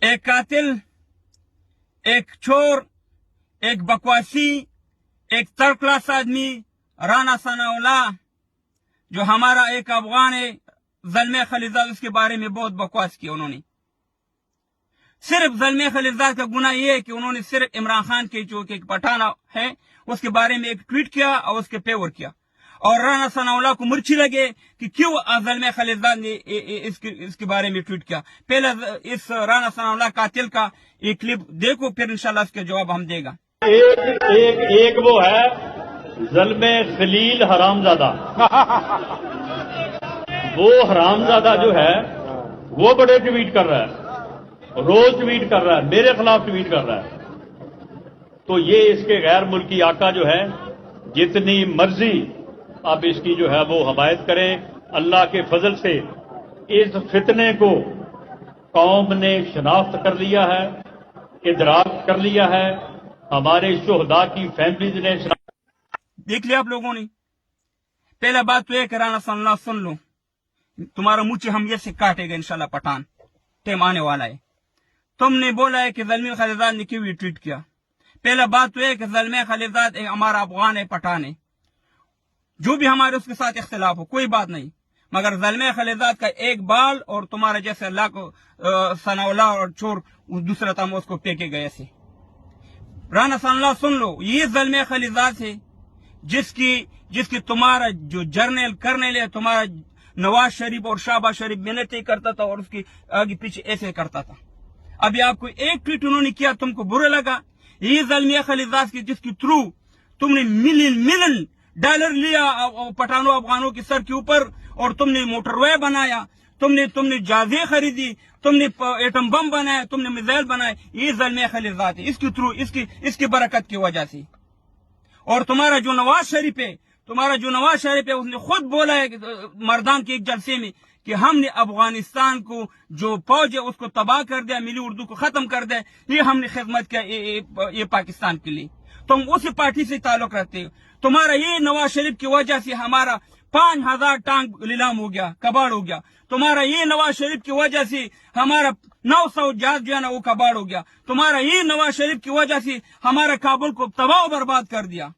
ایک قاتل، ایک چور، ایک بکواسی، ایک تھرڈ کلاس آدمی رانا ثناء اللہ جو ہمارا ایک افغان ہے زلمے خلیلزاد، اس کے بارے میں بہت بکواس کیا انہوں نے. صرف زلمے خلیلزاد کا گناہ یہ ہے کہ انہوں نے صرف عمران خان کے جو کہ پٹھان ہے اس کے بارے میں ایک ٹویٹ کیا اور اس کے فیور کیا، اور رانا ثناء اللہ کو مرچی لگے کہ کیوں زلمے خلیلزاد نے اس کے بارے میں ٹویٹ کیا. پہلے اس رانا ثناء اللہ قاتل کا ایک کلپ دیکھو، پھر انشاءاللہ اس کے جواب ہم دے گا. ایک وہ ہے زلمے خلیل حرامزادہ. وہ حرامزادہ جو ہے وہ بڑے ٹویٹ کر رہا ہے، روز ٹویٹ کر رہا ہے، میرے خلاف ٹویٹ کر رہا ہے. تو یہ اس کے غیر ملکی آقا جو ہے جتنی مرضی آپ اس کی جو ہے وہ حمایت کریں، اللہ کے فضل سے اس فتنے کو قوم نے شناخت کر لیا ہے، ادراک کر لیا ہے. ہمارے شہداء کی فیملیز نے دیکھ لیا آپ لوگوں نے. پہلا بات تو یہ کہ رانا ثناء اللہ سن لو، تمہارا منہ ہم یہ سے کاٹے گا انشاءاللہ. پٹھان ٹائم آنے والا ہے. تم نے بولا ہے کہ زلمے خلیلزاد نے کیوں ٹویٹ کیا. پہلا بات تو یہ کہ زلمے خلیلزاد ہمارا افغان ہے، پٹھان ہے، جو بھی ہمارے اس کے ساتھ اختلاف ہو کوئی بات نہیں، مگر زلمے خلیلزاد کا ایک بال اور تمہارا جیسے اللہ کو ثناء اللہ اور چور دوسرا تھا اس کو پھینکے گئے سے. رانا ثناء اللہ سن لو، یہ زلمے خلیلزاد ہے جس کی تمہارا جو جرنیل کرنیل ہے تمہارا نواز شریف اور شہباز شریف منتیں کرتا تھا اور اس کی آگے پیچھے ایسے کرتا تھا. ابھی آپ کو ایک ٹویٹ انہوں نے کیا تم کو برا لگا. یہ زلمے خلیلزاد کی جس کی تھرو تم نے ملین ڈالر لیا پٹھانوں افغانوں کے سر کے اوپر، اور تم نے موٹر وے بنایا، تم نے جہازیں خریدی، تم نے ایٹم بم بنایا، تم نے میزائل بنائے. یہ زلمے خلیلزاد ہے، اس کی تھرو اس کی برکت کی وجہ سے. اور تمہارا جو نواز شریف ہے اس نے خود بولا ہے مردان کے ایک جلسے میں کہ ہم نے افغانستان کو جو فوج ہے اس کو تباہ کر دیا، ملی اردو کو ختم کر دیا. یہ ہم نے خدمت کیا یہ پاکستان کے لیے. تم اسی پارٹی سے تعلق رکھتے ہو. تمہارا یہ نواز شریف کی وجہ سے ہمارا 5000 ٹانک نیلام ہو گیا، کباڑ ہو گیا. تمہارا یہ نواز شریف کی وجہ سے ہمارا 900 جہاز جو ہے نا وہ کباڑ ہو گیا. تمہارا یہ نواز شریف کی وجہ سے ہمارا کابل کو تباہ و برباد کر دیا.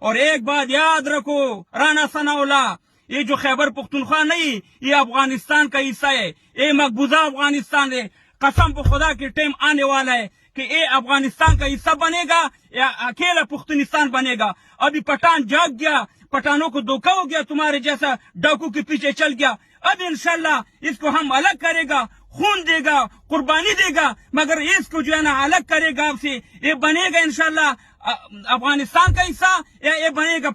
اور ایک بات یاد رکھو رانا ثناء اللہ، یہ جو خیبر پختونخوا نہیں، یہ افغانستان کا حصہ ہے، یہ مقبوضہ افغانستان ہے. قسم پہ خدا کے ٹائم آنے والا ہے کہ یہ افغانستان کا حصہ بنے گا یا اکیلا پختونستان بنے گا. ابھی پٹھان جاگ گیا، پٹھانوں کو دھوکہ ہو گیا، تمہارے جیسا ڈاکو کے پیچھے چل گیا. اب انشاءاللہ اس کو ہم الگ کرے گا، خون دے گا، قربانی دے گا، مگر اس کو جو ہے نا الگ کرے گا. آپ سے یہ بنے گا انشاءاللہ افغانستان کا حصہ یا یہ بنے گا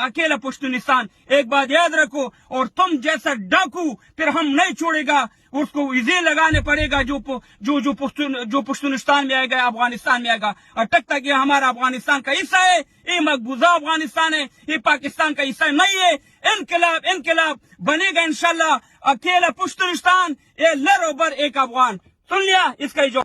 اکیلا پشتونستان. ایک بات یاد رکھو، اور تم جیسا ڈاکو پھر ہم نہیں چھوڑے گا. اس کو ویزے لگانے پڑے گا جو پشتونستان میں آئے گا، افغانستان میں آئے گا. اور تک تک یہ ہمارا افغانستان کا حصہ ہے، یہ مقبوضہ افغانستان ہے، یہ پاکستان کا حصہ نہیں ہے. انقلاب بنے گا انشاءاللہ اکیلا پشتونستان، یہ لر و بر ایک افغان. سن لیا اس کا جو